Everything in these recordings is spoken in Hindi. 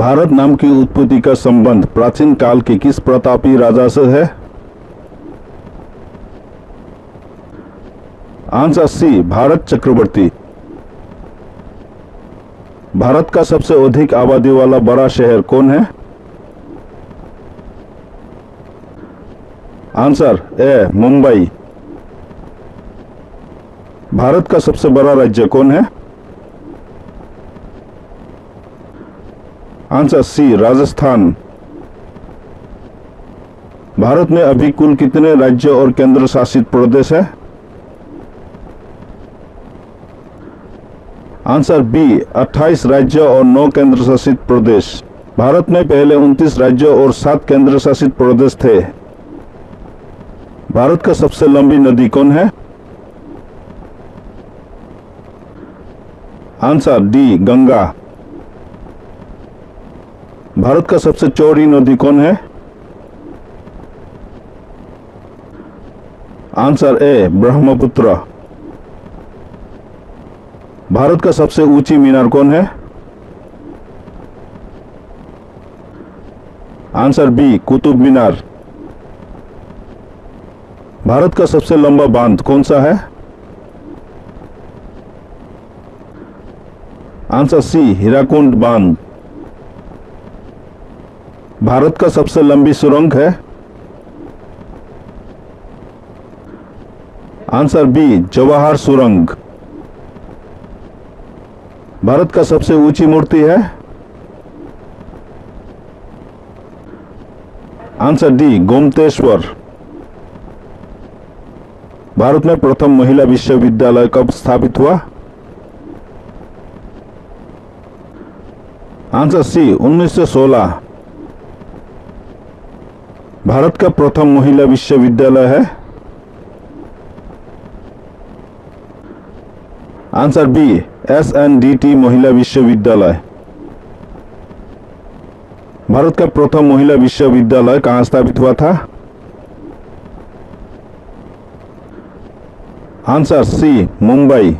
भारत नाम की उत्पत्ति का संबंध प्राचीन काल के किस प्रतापी राजा से है? आंसर सी, भारत चक्रवर्ती। भारत का सबसे अधिक आबादी वाला बड़ा शहर कौन है? Answer A, Mumbai. भारत का सबसे बड़ा राज्य कौन है? आंसर सी, राजस्थान। भारत में अभी कुल कितने राज्य और केंद्र शासित प्रदेश है? आंसर बी, 28 राज्य और 9 केंद्र शासित प्रदेश। भारत में पहले 29 राज्य और 7 केंद्र शासित प्रदेश थे। भारत का सबसे लंबी नदी कौन है? Answer D, Ganga. भारत का सबसे चौड़ी नदी कौन है? Answer A, Brahmaputra. भारत का सबसे ऊंची मीनार कौन है? Answer B, Qutub Minar. भारत का सबसे लंबा बांध कौन सा है? आंसर सी, हीराकुंड बांध। भारत का सबसे लंबी सुरंग है? आंसर बी, जवाहर सुरंग। भारत का सबसे ऊंची मूर्ति है? Answer D, Gomateshwara. भारत में प्रथम महिला विश्वविद्यालय कब स्थापित हुआ? Answer C, 1916। भारत का प्रथम महिला विश्वविद्यालय है? आंसर बी, SNDT महिला विश्वविद्यालय। भारत का प्रथम महिला विश्वविद्यालय कहां स्थापित हुआ था? Answer C, Mumbai.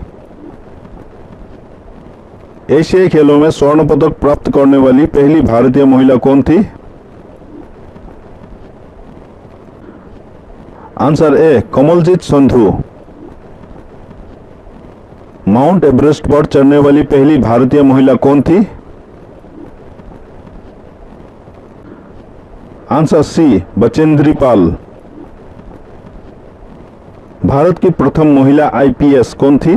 एशियाई खेलों में स्वर्ण पदक प्राप्त करने वाली पहली भारतीय महिला कौन थी? Answer A, Kamaljeet Sandhu. Mount Everest पर चढ़ने वाली पहली भारतीय महिला कौन थी? Answer C, Bachendri Pal. भारत की प्रथम महिला IPS कौन थी?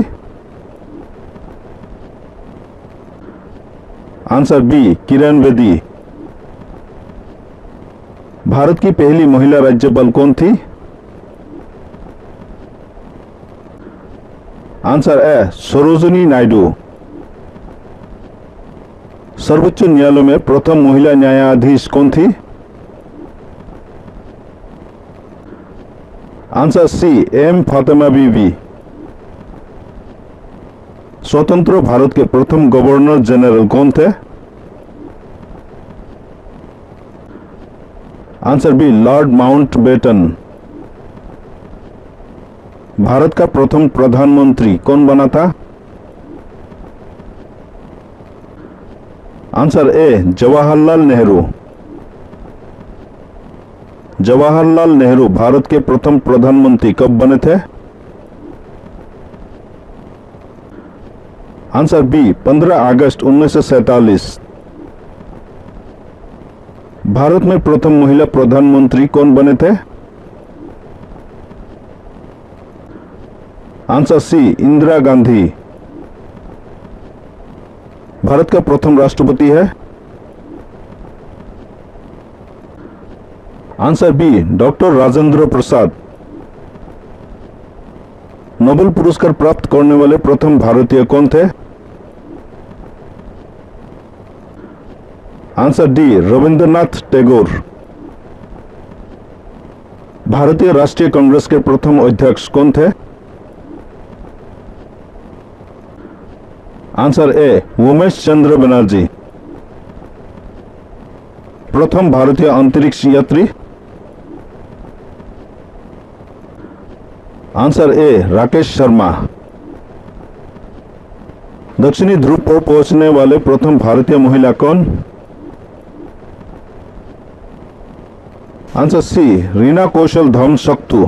Answer B, Kiran Bedi. भारत की पहली महिला राज्यपाल कौन थी? Answer A, Sarojini Naidu. सर्वोच्च न्यायालय में प्रथम महिला न्यायाधीश कौन थी? Answer C, M Fathima Beevi. स्वतंत्र भारत के प्रथम गवर्नर जनरल कौन थे? Answer B, lord Mountbatten. Bharat का प्रथम प्रधानमंत्री कौन बना था? Answer A, Jawaharlal Nehru. जवाहरलाल नेहरू भारत के प्रथम प्रधानमंत्री कब बने थे? आंसर बी, 15 अगस्त 1947। भारत में प्रथम महिला प्रधानमंत्री कौन बने थे? Answer C, Indira Gandhi. भारत का प्रथम राष्ट्रपति है? Answer B, doctor Rajendra Prasad. Nobel पुरस्कार प्राप्त करने वाले प्रथम भारतीय कौन थे? Answer D, Rabindranath Tagore. भारतीय राष्ट्रीय कांग्रेस के प्रथम अध्यक्ष कौन थे? Answer A, Umesh Chandra Banerjee. प्रथम भारतीय अंतरिक्ष यात्री? Answer A, Rakesh Sharma. दक्षिणी ध्रुव पर पहुंचने वाले प्रथम भारतीय महिला कौन? आंसर सी रीना कौशल धम शक्तु।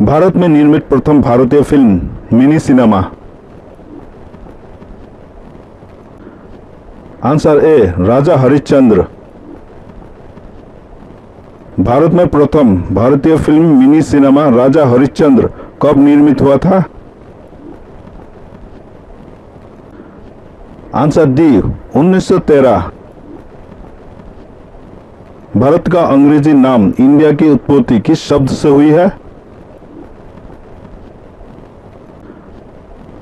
भारत में निर्मित प्रथम भारतीय film mini cinema. Answer A Raja Harishchandra. Bharat में प्रथम भारतीय film mini cinema Raja Harishchandra कब निर्मित हुआ था? Answer D 1913। भारत का अंग्रेजी नाम इंडिया की उत्पत्ति किस शब्द से हुई है?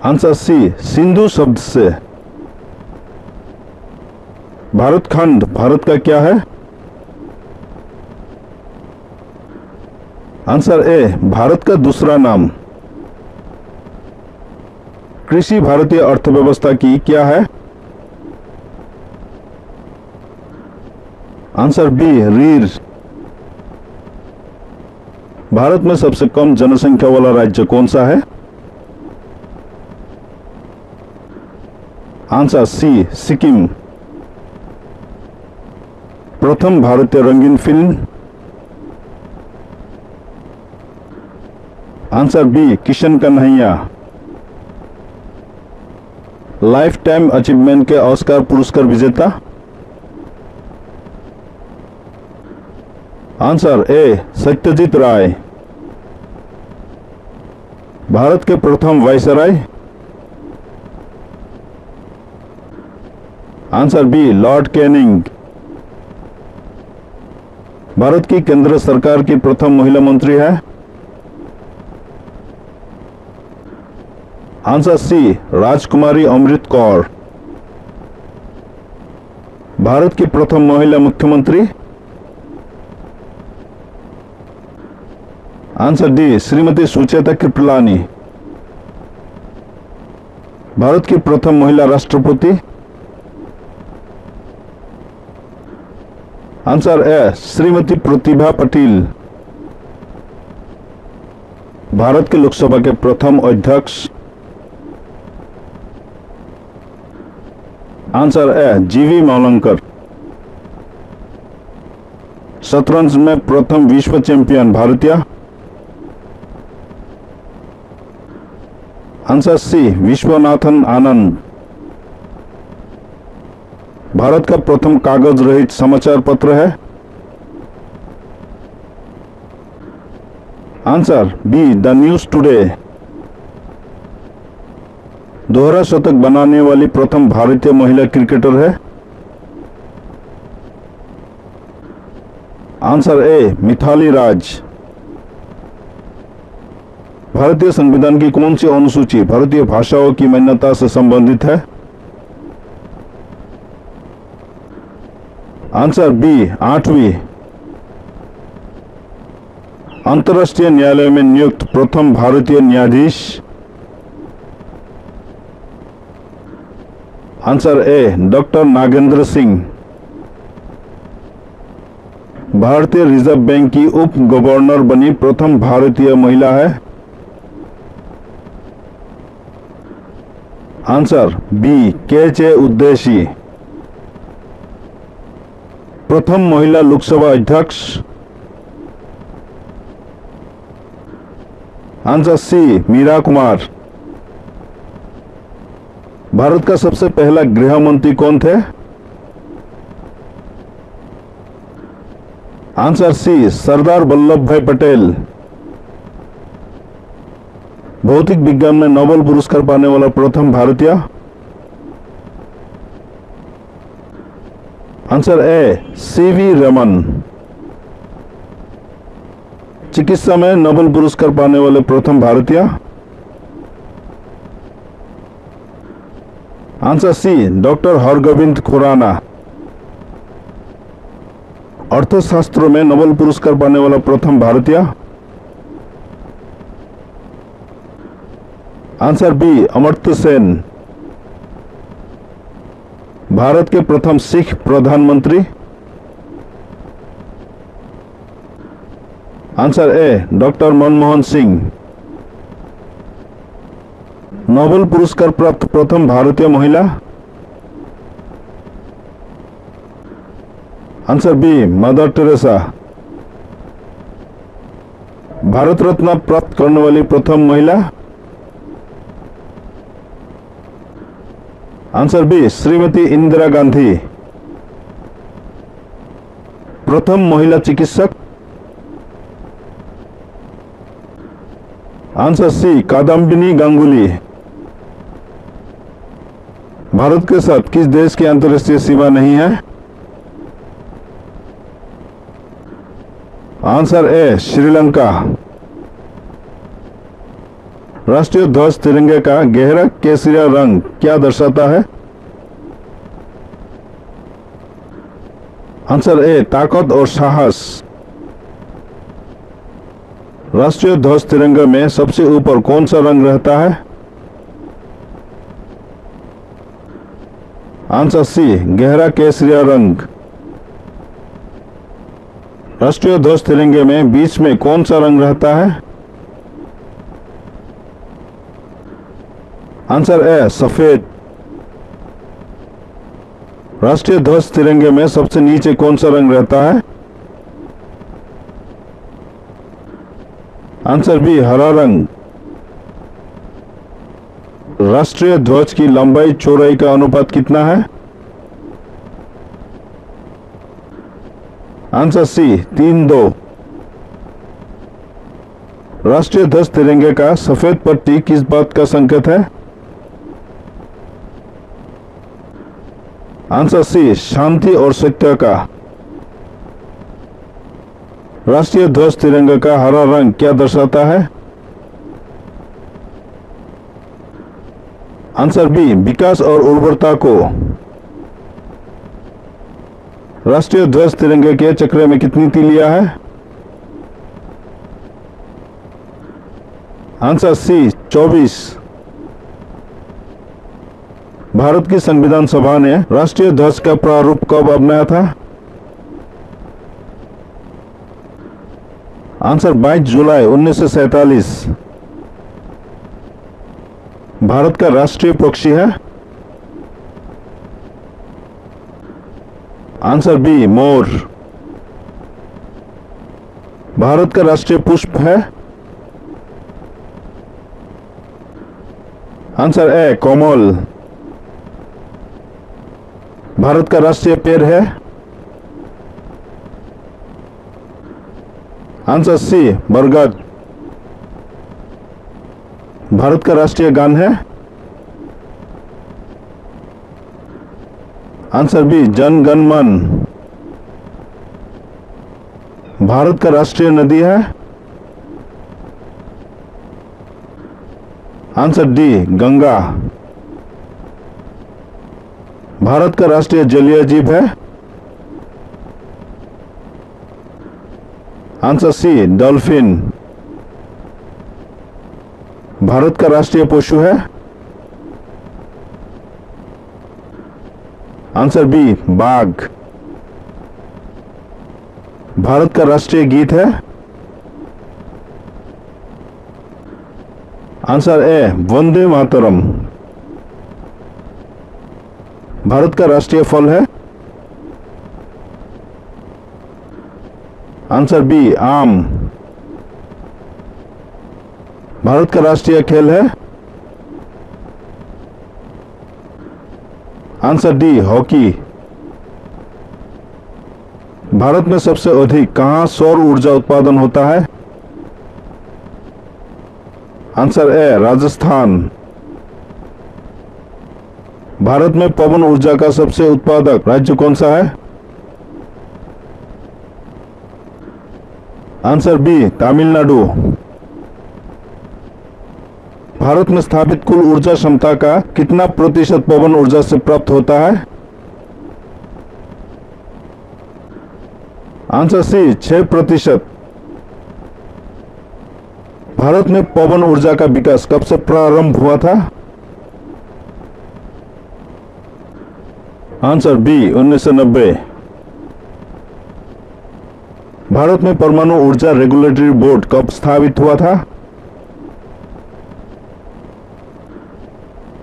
आंसर सी सिंधु शब्द से। भारत खंड भारत का क्या है? आंसर ए भारत का दूसरा नाम। कृषि भारतीय अर्थव्यवस्था की क्या है? आंसर बी रीढ़। भारत में सबसे कम जनसंख्या वाला राज्य कौन सा है? Answer C Sikkim. प्रथम भारतीय रंगीन फिल्म। Answer B Kishan Kanhaiya. Lifetime achievement के ऑस्कर पुरस्कार विजेता। Answer A Satyajit Ray. भारत के प्रथम वायसराय। Answer B lord Canning. भारत की केंद्र सरकार की प्रथम महिला मंत्री है? आंसर सी राजकुमारी अमृत कौर। भारत की प्रथम महिला मुख्यमंत्री? Answer D Shrimati Sucheta Kripalani. भारत की प्रथम महिला राष्ट्रपति? Answer A Shrimati Pratibha Patil. भारत के लोकसभा के प्रथम अध्यक्ष? आंसर ए जीवी मावलंकर। शतरंज में प्रथम विश्व चैंपियन भारतीय? आंसर सी विश्वनाथन आनंद। भारत का प्रथम कागज रहित समाचार पत्र है? Answer be the news today. दोहरा शतक बनाने वाली प्रथम भारतीय महिला क्रिकेटर है? Answer A Mithali Raj. भारतीय संविधान की कौन सी अनुसूची भारतीय भाषाओं की मान्यता से संबंधित है? आंसर बी 8वीं। अंतर्राष्ट्रीय न्यायालय में नियुक्त प्रथम भारतीय न्यायाधीश? Answer A doctor Nagendra Singh. भारतीय रिजर्व बैंक की उप गवर्नर बनी प्रथम भारतीय महिला है? आंसर बी के उद्देशी। प्रथम महिला लोकसभा अध्यक्ष? Answer C Meira Kumar. भारत का सबसे पहला गृह मंत्री कौन थे? आंसर सी सरदार वल्लभ भाई पटेल। भौतिक विज्ञान में नोबेल पुरस्कार पाने वाला प्रथम भारतीय? Answer A CV Raman. चिकित्सा में नोबेल पुरस्कार पाने वाले प्रथम भारतीय? Answer C doctor Hargobind Khorana. अर्थशास्त्र में नोबेल पुरस्कार पाने वाला प्रथम भारतीय? Answer B Amartya Sen. भारत के प्रथम सिख प्रधानमंत्री? Answer A doctor Manmohan Singh. Nobel पुरस्कार प्राप्त प्रथम भारतीय महिला? Answer B Mother Teresa. Bharat Ratna प्राप्त करने वाली प्रथम महिला। Answer B Shrimati Indira Gandhi. प्रथम महिला चिकित्सक। आंसर सी कादम्बिनी गांगुली। भारत के साथ किस देश की अंतर्राष्ट्रीय सीमा नहीं है? Answer A Sri Lanka. राष्ट्रीय ध्वज तिरंगे का गहरा केसरिया रंग क्या दर्शाता है? आंसर ए ताकत और साहस। राष्ट्रीय ध्वज तिरंगे में सबसे ऊपर कौन सा रंग रहता है? आंसर सी गहरा केसरिया रंग। राष्ट्रीय ध्वज तिरंगे में बीच में कौन सा रंग रहता है? आंसर ए सफेद। राष्ट्रीय ध्वज तिरंगे में सबसे नीचे कौन सा रंग रहता है? आंसर बी हरा रंग। राष्ट्रीय ध्वज की लंबाई चौड़ाई का अनुपात कितना है? Answer C 3:2। राष्ट्रीय ध्वज तिरंगे का सफेद पट्टी किस बात का संकेत है? आंसर सी शांति और सत्य का। राष्ट्रीय ध्वज तिरंगे का हरा रंग क्या दर्शाता है? आंसर बी विकास और उर्वरता को। राष्ट्रीय ध्वज तिरंगे के चक्र में कितनी तीलियां है? आंसर सी 24। भारत की संविधान सभा ने राष्ट्रीय ध्वज का प्रारूप कब अपनाया था? आंसर 22 जुलाई 1947। भारत का राष्ट्रीय पक्षी है? Answer be more. भारत का राष्ट्रीय पुष्प है? आंसर ए कमल। भारत का राष्ट्रीय पेड़ है? आंसर सी बरगद। भारत का राष्ट्रीय गान है? आंसर बी जन गण मन। भारत का राष्ट्रीय नदी है? Answer D Ganga. भारत का राष्ट्रीय जलीय जीव है? आंसर सी डॉल्फिन। भारत का राष्ट्रीय पशु है? आंसर बी बाघ। भारत का राष्ट्रीय गीत है? Answer A Vande Mataram. भारत का राष्ट्रीय फल है? आंसर बी आम। भारत का राष्ट्रीय खेल है? Answer D hockey. भारत में सबसे अधिक कहां सौर ऊर्जा उत्पादन होता है? Answer A Rajasthan. भारत में पवन ऊर्जा का सबसे उत्पादक राज्य कौन सा है? Answer B Tamil Nadu. भारत में स्थापित कुल ऊर्जा क्षमता का कितना प्रतिशत पवन ऊर्जा से प्राप्त होता है? आंसर सी 6%। भारत में पवन ऊर्जा का विकास कब से प्रारंभ हुआ था? Answer B 1990। भारत में परमाणु ऊर्जा रेगुलेटरी बोर्ड कब स्थापित हुआ था?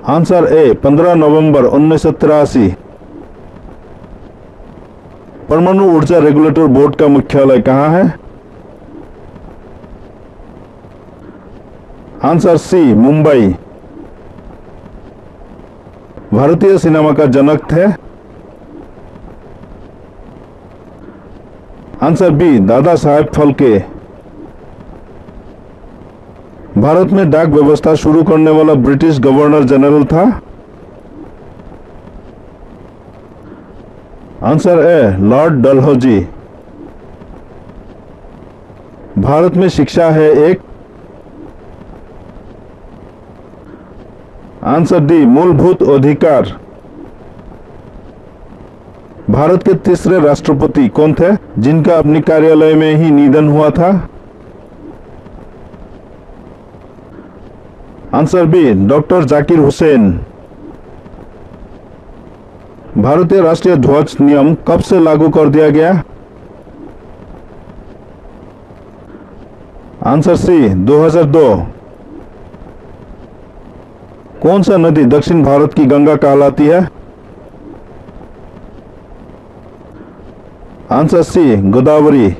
आंसर ए 15 नवंबर 1983। परमाणु ऊर्जा रेगुलेटर बोर्ड का मुख्यालय कहाँ है? Answer C, Mumbai. भारतीय सिनेमा का जनक थे? Answer B, Dada Saheb Phalke. भारत में डाक व्यवस्था शुरू करने वाला ब्रिटिश गवर्नर जनरल था? आंसर ए, लॉर्ड डलहौजी। भारत में शिक्षा है एक? आंसर डी, मूलभूत अधिकार। भारत के तीसरे राष्ट्रपति कौन थे जिनका अपने कार्यालय में ही निधन हुआ था? Answer B, doctor Zakir Hussain. भारतीय राष्ट्रीय ध्वज नियम कब से लागू कर दिया गया? Answer C, 2002। कौन सा नदी दक्षिण भारत की गंगा कहलाती है? Answer C, Godavari.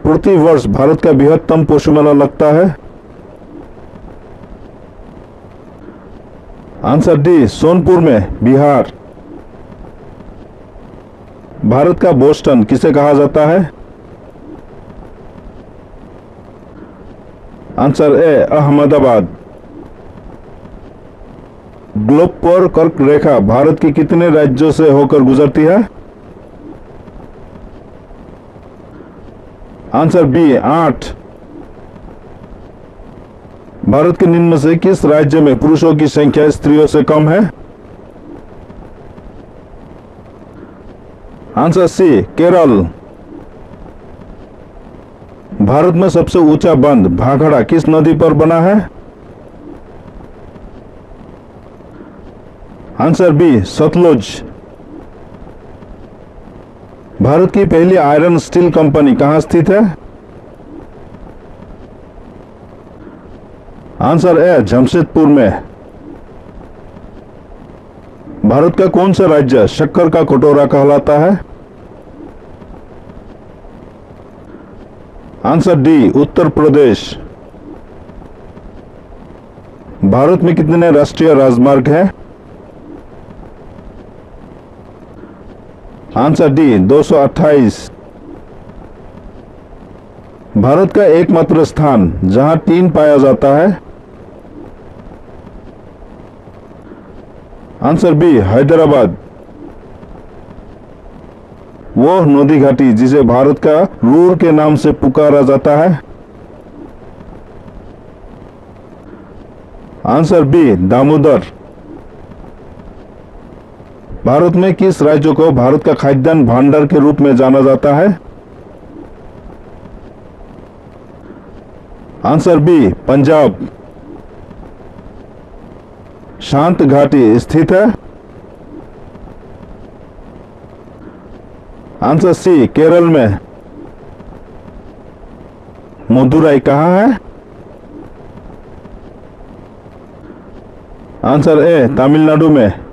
प्रति वर्ष भारत का बृहत्तम पशु मेला लगता है? आंसर डी, सोनपुर में, बिहार। भारत का बोस्टन किसे कहा जाता है? Answer A, Ahmedabad. ग्लोब पर कर्क रेखा भारत के कितने राज्यों से होकर गुजरती है? Answer B, 8। भारत के निम्न में से किस राज्य में पुरुषों की संख्या स्त्रियों से कम है? आंसर सी, केरल। भारत में सबसे ऊंचा बांध भाखड़ा किस नदी पर बना है? Answer B, Sutlej. भारत की पहली आयरन स्टील कंपनी कहां स्थित है? आंसर ए, जमशेदपुर में। भारत का कौन सा राज्य शक्कर का कटोरा कहलाता है? Answer D, Uttar Pradesh. भारत में कितने राष्ट्रीय राजमार्ग हैं? Answer D, 228। भारत का एकमात्र स्थान जहां टीन पाया जाता है? Answer B, Hyderabad. वो नदी घाटी जिसे भारत का रूर के नाम से पुकारा जाता है? Answer B, Damodar. भारत में किस राज्य को भारत का खाद्यान्न भांडार के रूप में जाना जाता है? Answer B, Punjab. शांत घाटी स्थित है? आंसर सी, केरल में। मदुराई कहाँ है? आंसर ए, तमिलनाडु में।